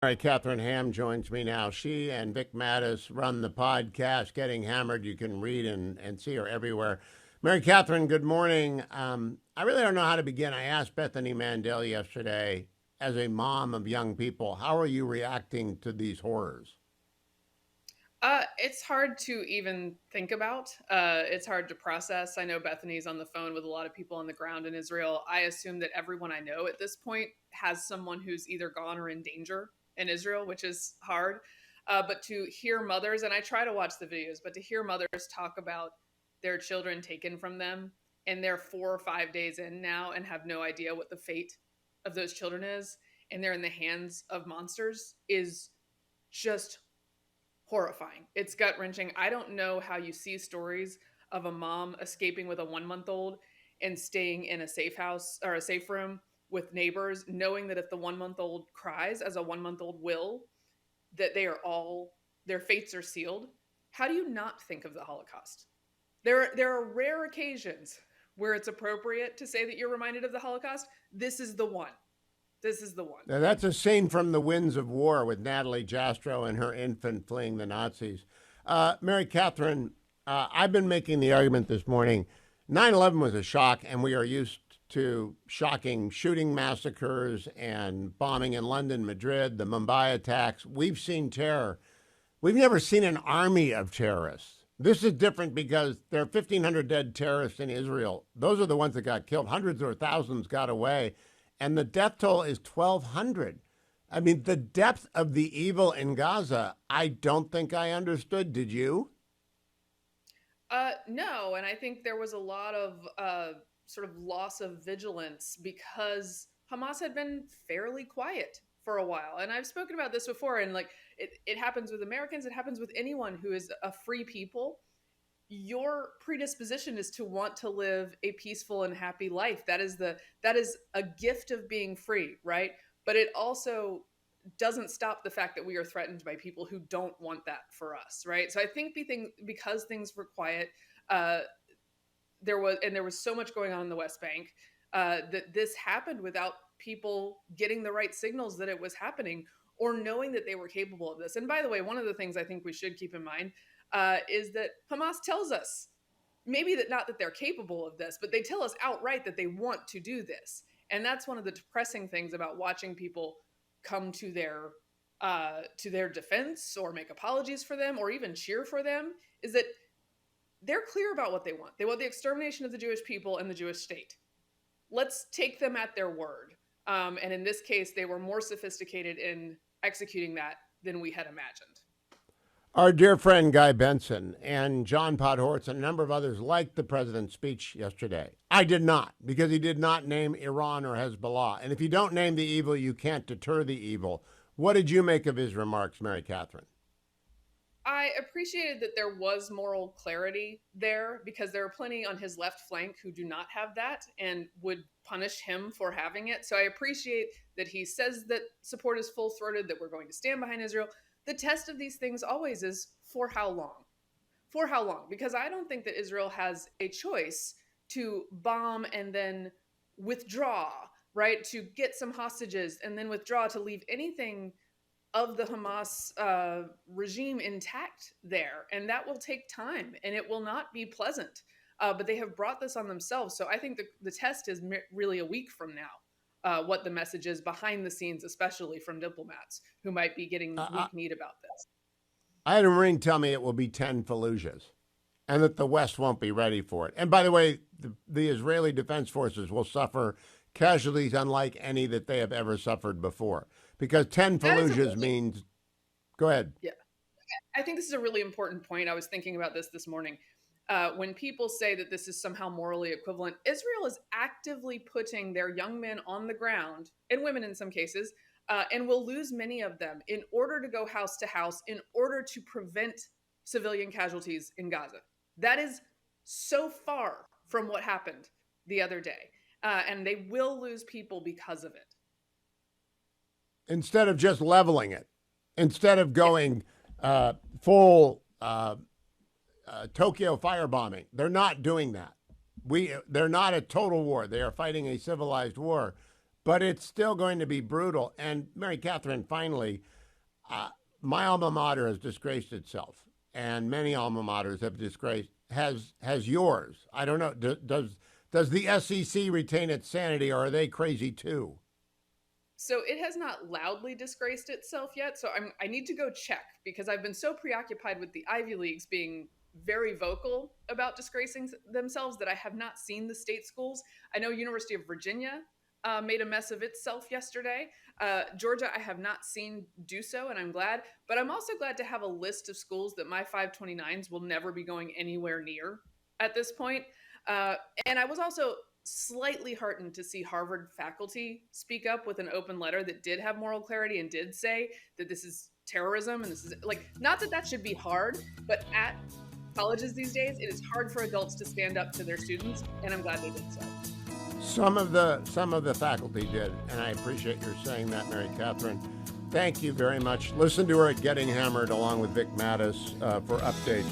All right, Catherine Ham joins me now. She and Vic Mattis run the podcast, Getting Hammered. You can read and see her everywhere. Mary Catherine, good morning. I really don't know how to begin. I asked Bethany Mandel yesterday, as a mom of young people, how are you reacting to these horrors? It's hard to even think about. It's hard to process. I know Bethany's on the phone with a lot of people on the ground in Israel. I assume that everyone I know at this point has someone who's either gone or in danger in Israel, which is hard. But to hear mothers, and I try to watch the videos, but to hear mothers talk about their children taken from them and they're 4 or 5 days in now and have no idea what the fate of those children is, and they're in the hands of monsters is just horrifying. It's gut wrenching. I don't know how you see stories of a mom escaping with a 1 month old and staying in a safe house or a safe room with neighbors, knowing that if the 1 month old cries, as a 1 month old will, that they are all, their fates are sealed. How do you not think of the Holocaust? There are rare occasions where it's appropriate to say that you're reminded of the Holocaust. This is the one. This is the one. Now, that's a scene from The Winds of War with Natalie Jastrow and her infant fleeing the Nazis. Mary Catherine, I've been making the argument this morning 9/11 was a shock, and we are used to shocking shooting massacres and bombing in London, Madrid, the Mumbai attacks. We've seen terror. We've never seen an army of terrorists. This is different because there are 1,500 dead terrorists in Israel. Those are the ones that got killed. Hundreds or thousands got away. And the death toll is 1,200. I mean, the depth of the evil in Gaza, I don't think I understood. Did you? No, and I think there was a lot of sort of loss of vigilance because Hamas had been fairly quiet for a while. And I've spoken about this before, and like it happens with Americans, it happens with anyone who is a free people. Your predisposition is to want to live a peaceful and happy life. That is a gift of being free, right? But it also doesn't stop the fact that we are threatened by people who don't want that for us, right? So I think because things were quiet, uh, there was so much going on in the West Bank that this happened without people getting the right signals that it was happening or knowing that they were capable of this. And by the way, one of the things I think we should keep in mind is that Hamas tells us maybe that not that they're capable of this, but they tell us outright that they want to do this. And that's one of the depressing things about watching people come to their defense or make apologies for them or even cheer for them is that they're clear about what they want. They want the extermination of the Jewish people and the Jewish state. Let's take them at their word. And in this case, they were more sophisticated in executing that than we had imagined. Our dear friend Guy Benson and John Podhoretz and a number of others liked the president's speech yesterday. I did not, because he did not name Iran or Hezbollah. And if you don't name the evil, you can't deter the evil. What did you make of his remarks, Mary Catherine? I appreciated that there was moral clarity there because there are plenty on his left flank who do not have that and would punish him for having it. So I appreciate that he says that support is full throated, that we're going to stand behind Israel. The test of these things always is for how long? For how long? Because I don't think that Israel has a choice to bomb and then withdraw, right? To get some hostages and then withdraw to leave anything of the Hamas regime intact there. And that will take time and it will not be pleasant. But they have brought this on themselves. So I think the test is really a week from now. What the message is behind the scenes, especially from diplomats who might be getting Uh, weak kneed about this. I had a Marine tell me it will be 10 Fallujahs and that the West won't be ready for it. And by the way, the Israeli Defense Forces will suffer casualties unlike any that they have ever suffered before. Because 10 That is a Fallujahs really, means, go ahead. yeah, I think this is a really important point. I was thinking about this morning. When people say that this is somehow morally equivalent, Israel is actively putting their young men on the ground, and women in some cases, and will lose many of them in order to go house to house, in order to prevent civilian casualties in Gaza. That is so far from what happened the other day. And they will lose people because of it. Instead of just leveling it, instead of Yeah. going full Tokyo firebombing, they're not doing that. They're not a total war. They are fighting a civilized war. but it's still going to be brutal. And Mary Catherine, finally, my alma mater has disgraced itself, and many alma maters have disgraced. Has yours? I don't know. Does the SEC retain its sanity, or are they crazy too? So it has not loudly disgraced itself yet. So I need to go check because I've been so preoccupied with the Ivy Leagues being very vocal about disgracing themselves that I have not seen the state schools. I know University of Virginia made a mess of itself yesterday. Georgia, I have not seen do so, and I'm glad. But I'm also glad to have a list of schools that my 529s will never be going anywhere near at this point. Uh, and I was also slightly heartened to see Harvard faculty speak up with an open letter that did have moral clarity and did say that this is terrorism and this is like, not that that should be hard, but at colleges these days, it is hard for adults to stand up to their students, and I'm glad they did so. Some of the faculty did, and I appreciate your saying that, Mary Catherine. Thank you very much. Listen to her at Getting Hammered along with Vic Mattis for updates.